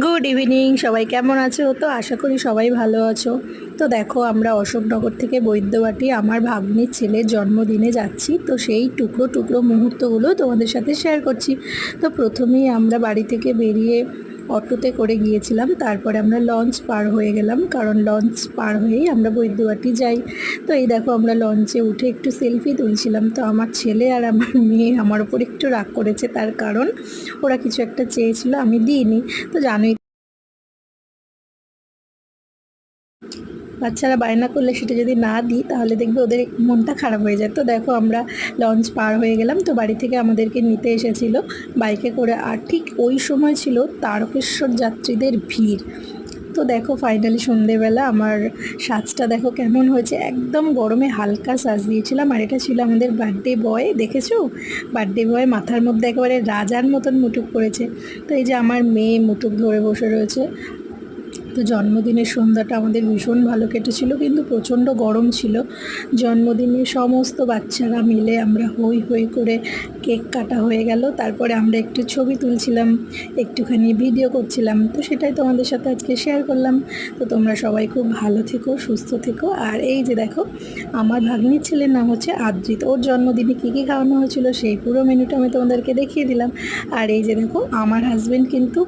Good evening, সবাই কেমন আছো? তো আশা করি সবাই ভালো আছো। তো দেখো, আমরা অশোকনগর থেকে বৈদ্যবাটি আমার ভাগ্নির ছেলের জন্মদিনে যাচ্ছি। তো সেই টুকরো টুকরো মুহূর্তগুলো তোমাদের সাথে শেয়ার করছি। তো প্রথমেই আমরা বাড়ি থেকে বেরিয়ে অটোতে করে গিয়েছিলাম, তারপরে আমরা লঞ্চ পার হয়ে গেলাম, কারণ লঞ্চ পার হয়েই আমরা বৈদ্যবাটি যাই। তো এই দেখো, আমরা লঞ্চে উঠে একটু সেলফি তুলছিলাম। তো আমার ছেলে আর আমার মেয়ে আমার ওপর একটু রাগ করেছে, তার কারণ ওরা কিছু একটা চেয়েছিল, আমি দিইনি। তো জানোই, বাচ্চারা বায়না করলে সেটা যদি না দিই তাহলে দেখবে ওদের মনটা খারাপ হয়ে যায়। তো দেখো, আমরা লঞ্চ পার হয়ে গেলাম। তো বাড়ি থেকে আমাদেরকে নিতে এসেছিলো বাইকে করে, আর ঠিক ওই সময় ছিল তারকেশ্বর যাত্রীদের ভিড়। তো দেখো, ফাইনালি সন্ধেবেলা আমার সাজটা দেখো কেমন হয়েছে। একদম গরমে হালকা সাজ দিয়েছিলাম, আর এটা ছিল আমাদের বার্থডে বয়। দেখেছো, বার্থডে বয় মাথার মধ্যে একেবারে রাজার মতন মুটুক করেছে। তো এই যে আমার মেয়ে মুটুক ধরে বসে রয়েছে। তো জন্মদিনের সন্ধ্যাটা আমাদের ভীষণ ভালো কেটেছিল, কিন্তু প্রচণ্ড গরম ছিল। জন্মদিনে সমস্ত বাচ্চারা মিলে আমরা হই হই করে কেক কাটা হয়ে গেল। তারপরে আমরা একটু ছবি তুলছিলাম, একটুখানি ভিডিও করছিলাম। তো সেটাই তোমাদের সাথে আজকে শেয়ার করলাম। তো তোমরা সবাই খুব ভালো থেকো, সুস্থ থেকো। আর এই যে দেখো, আমার ভাগ্নির ছেলের নাম হচ্ছে আদ্রিত। ওর জন্মদিনে কী কী খাওয়ানো হয়েছিল সেই পুরো মেনুটা আমি তোমাদেরকে দেখিয়ে দিলাম। আর এই যে দেখো, আমার হাজব্যান্ড কিন্তু